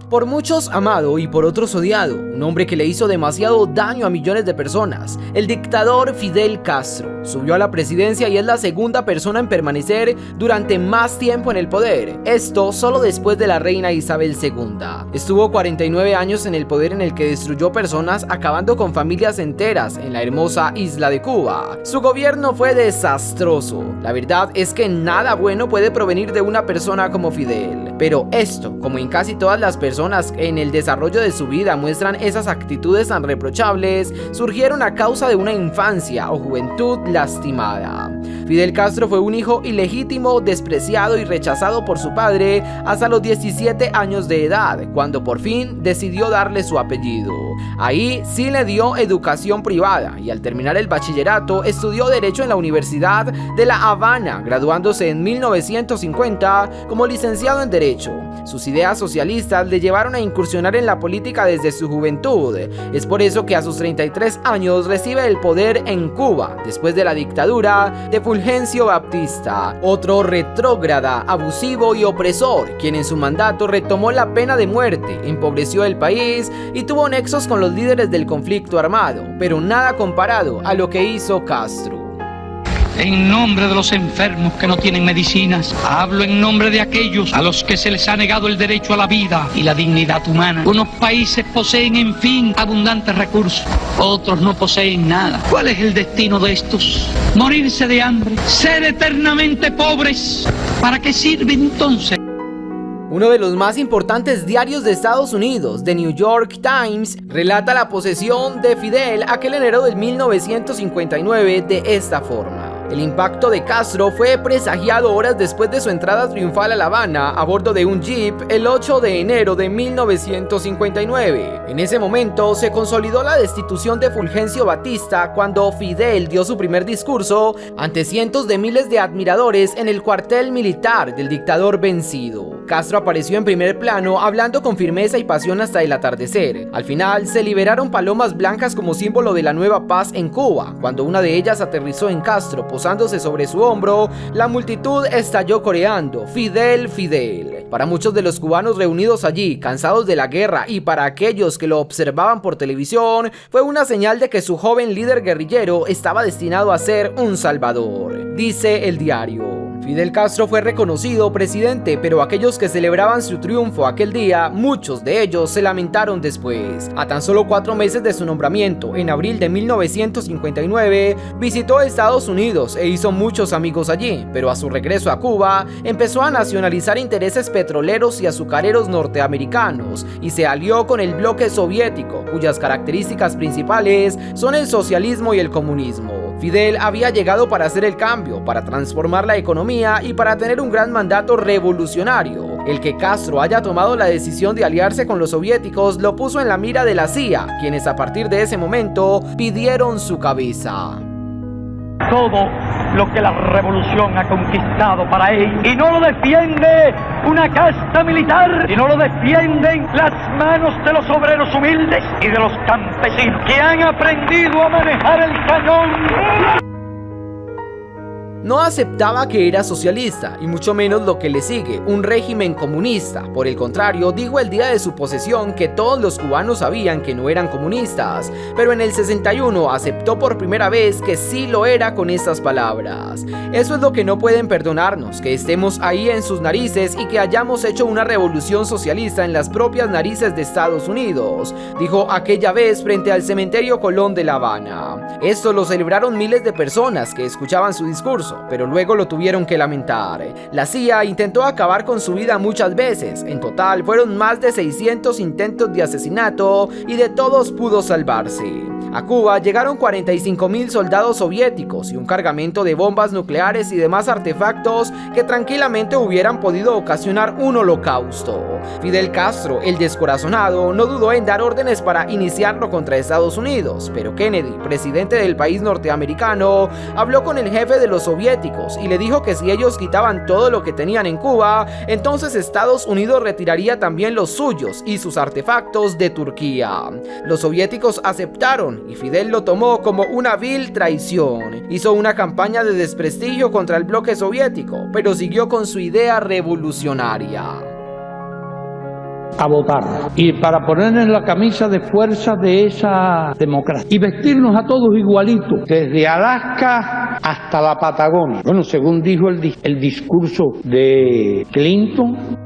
Por muchos amado y por otros odiado, un hombre que le hizo demasiado daño a millones de personas, el dictador Fidel Castro subió a la presidencia y es la segunda persona en permanecer durante más tiempo en el poder, esto solo después de la reina Isabel II. Estuvo 49 años en el poder en el que destruyó personas acabando con familias enteras en la hermosa isla de Cuba. Su gobierno fue desastroso. La verdad es que nada bueno puede provenir de una persona como Fidel, pero esto, como en casi todas las personas en el desarrollo de su vida muestran esas actitudes tan reprochables, surgieron a causa de una infancia o juventud lastimada. Fidel Castro fue un hijo ilegítimo, despreciado y rechazado por su padre hasta los 17 años de edad, cuando por fin decidió darle su apellido. Ahí sí le dio educación privada y al terminar el bachillerato estudió Derecho en la Universidad de La Habana, graduándose en 1950 como licenciado en Derecho. Sus ideas socialistas le llevaron a incursionar en la política desde su juventud. Es por eso que a sus 33 años recibe el poder en Cuba, después de la dictadura de Fulgencio Batista, otro retrógrada, abusivo y opresor, quien en su mandato retomó la pena de muerte, empobreció el país y tuvo nexos con los líderes del conflicto armado, pero nada comparado a lo que hizo Castro. En nombre de los enfermos que no tienen medicinas, hablo en nombre de aquellos a los que se les ha negado el derecho a la vida y la dignidad humana. Unos países poseen, en fin, abundantes recursos, otros no poseen nada. ¿Cuál es el destino de estos? Morirse de hambre, ser eternamente pobres. ¿Para qué sirve entonces? Uno de los más importantes diarios de Estados Unidos, The New York Times, relata la posesión de Fidel aquel enero de 1959 de esta forma. El impacto de Castro fue presagiado horas después de su entrada triunfal a La Habana a bordo de un jeep el 8 de enero de 1959. En ese momento se consolidó la destitución de Fulgencio Batista cuando Fidel dio su primer discurso ante cientos de miles de admiradores en el cuartel militar del dictador vencido. Castro apareció en primer plano hablando con firmeza y pasión hasta el atardecer. Al final se liberaron palomas blancas como símbolo de la nueva paz en Cuba. Cuando una de ellas aterrizó en Castro posándose sobre su hombro, la multitud estalló coreando "Fidel, Fidel". Para muchos de los cubanos reunidos allí, cansados de la guerra, y para aquellos que lo observaban por televisión, fue una señal de que su joven líder guerrillero estaba destinado a ser un salvador, dice el diario. Fidel Castro fue reconocido presidente, pero aquellos que celebraban su triunfo aquel día, muchos de ellos se lamentaron después. A tan solo 4 meses de su nombramiento, en abril de 1959, visitó Estados Unidos e hizo muchos amigos allí, pero a su regreso a Cuba, empezó a nacionalizar intereses petroleros y azucareros norteamericanos y se alió con el bloque soviético, cuyas características principales son el socialismo y el comunismo. Fidel había llegado para hacer el cambio, para transformar la economía y para tener un gran mandato revolucionario. El que Castro haya tomado la decisión de aliarse con los soviéticos lo puso en la mira de la CIA, quienes a partir de ese momento pidieron su cabeza. Todo lo que la revolución ha conquistado para él, y no lo defiende una casta militar, y no lo defienden las manos de los obreros humildes y de los campesinos que han aprendido a manejar el cañón. No aceptaba que era socialista, y mucho menos lo que le sigue, un régimen comunista. Por el contrario, dijo el día de su posesión que todos los cubanos sabían que no eran comunistas, pero en el 61 aceptó por primera vez que sí lo era con estas palabras. Eso es lo que no pueden perdonarnos, que estemos ahí en sus narices y que hayamos hecho una revolución socialista en las propias narices de Estados Unidos, dijo aquella vez frente al cementerio Colón de La Habana. Esto lo celebraron miles de personas que escuchaban su discurso, pero luego lo tuvieron que lamentar. La CIA intentó acabar con su vida muchas veces. En total fueron más de 600 intentos de asesinato y de todos pudo salvarse. A Cuba llegaron 45.000 soldados soviéticos y un cargamento de bombas nucleares y demás artefactos que tranquilamente hubieran podido ocasionar un holocausto. Fidel Castro, el descorazonado, no dudó en dar órdenes para iniciarlo contra Estados Unidos, pero Kennedy, presidente del país norteamericano, habló con el jefe de los soviéticos y le dijo que si ellos quitaban todo lo que tenían en Cuba, entonces Estados Unidos retiraría también los suyos y sus artefactos de Turquía. Los soviéticos aceptaron y Fidel lo tomó como una vil traición. Hizo una campaña de desprestigio contra el bloque soviético, pero siguió con su idea revolucionaria. a votar y para ponernos la camisa de fuerza de esa democracia y vestirnos a todos igualitos, desde Alaska hasta la Patagonia. Bueno, según dijo el discurso de Clinton.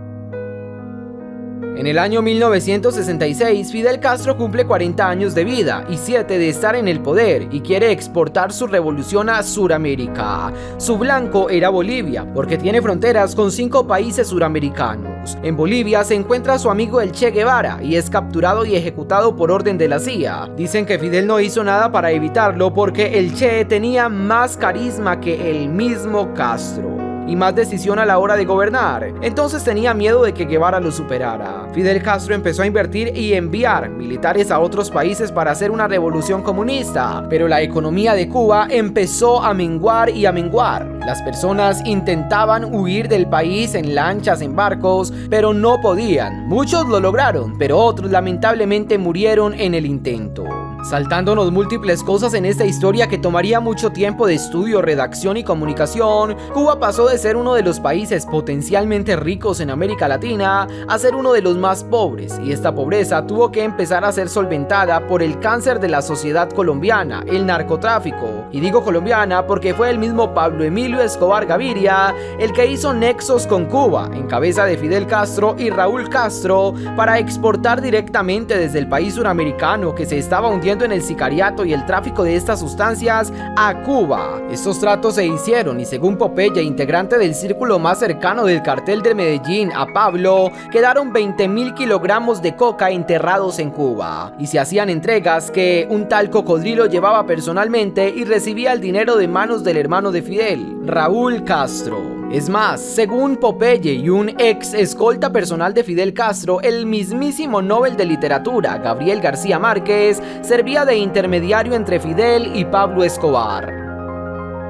En el año 1966, Fidel Castro cumple 40 años de vida y 7 de estar en el poder y quiere exportar su revolución a Suramérica. Su blanco era Bolivia, porque tiene fronteras con 5 países suramericanos. En Bolivia se encuentra su amigo el Che Guevara y es capturado y ejecutado por orden de la CIA. Dicen que Fidel no hizo nada para evitarlo porque el Che tenía más carisma que el mismo Castro y más decisión a la hora de gobernar, entonces tenía miedo de que Guevara lo superara. Fidel Castro empezó a invertir y enviar militares a otros países para hacer una revolución comunista, pero la economía de Cuba empezó a menguar y a menguar. Las personas intentaban huir del país en lanchas, en barcos, pero no podían. Muchos lo lograron, pero otros lamentablemente murieron en el intento. Saltándonos múltiples cosas en esta historia que tomaría mucho tiempo de estudio, redacción y comunicación, Cuba pasó de ser uno de los países potencialmente ricos en América Latina a ser uno de los más pobres, y esta pobreza tuvo que empezar a ser solventada por el cáncer de la sociedad colombiana, el narcotráfico. Y digo colombiana porque fue el mismo Pablo Emilio Escobar Gaviria el que hizo nexos con Cuba, en cabeza de Fidel Castro y Raúl Castro, para exportar directamente desde el país suramericano que se estaba hundiendo en el sicariato y el tráfico de estas sustancias a Cuba. Estos tratos se hicieron y según Popeye, integrante del círculo más cercano del cartel de Medellín a Pablo, quedaron 20.000 kilogramos de coca enterrados en Cuba y se hacían entregas que un tal Cocodrilo llevaba personalmente y recibía el dinero de manos del hermano de Fidel, Raúl Castro. Es más, según Popeye y un ex escolta personal de Fidel Castro, el mismísimo Nobel de Literatura, Gabriel García Márquez, servía de intermediario entre Fidel y Pablo Escobar.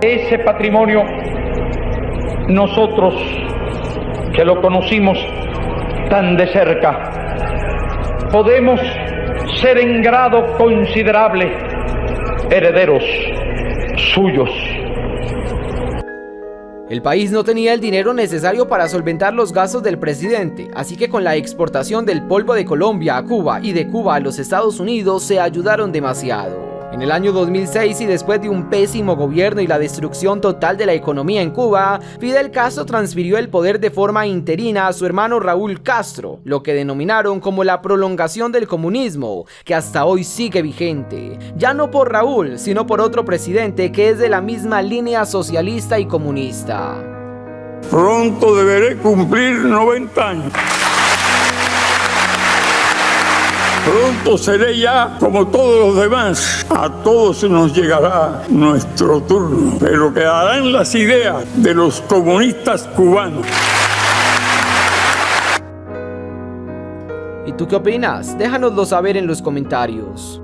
Ese patrimonio, nosotros que lo conocimos tan de cerca, podemos ser en grado considerable herederos suyos. El país no tenía el dinero necesario para solventar los gastos del presidente, así que con la exportación del polvo de Colombia a Cuba y de Cuba a los Estados Unidos se ayudaron demasiado. En el año 2006 y después de un pésimo gobierno y la destrucción total de la economía en Cuba, Fidel Castro transfirió el poder de forma interina a su hermano Raúl Castro, lo que denominaron como la prolongación del comunismo, que hasta hoy sigue vigente, ya no por Raúl, sino por otro presidente que es de la misma línea socialista y comunista. Pronto deberé cumplir 90 años. Pronto seré ya como todos los demás. A todos nos llegará nuestro turno, pero quedarán las ideas de los comunistas cubanos. ¿Y tú qué opinas? Déjanoslo saber en los comentarios.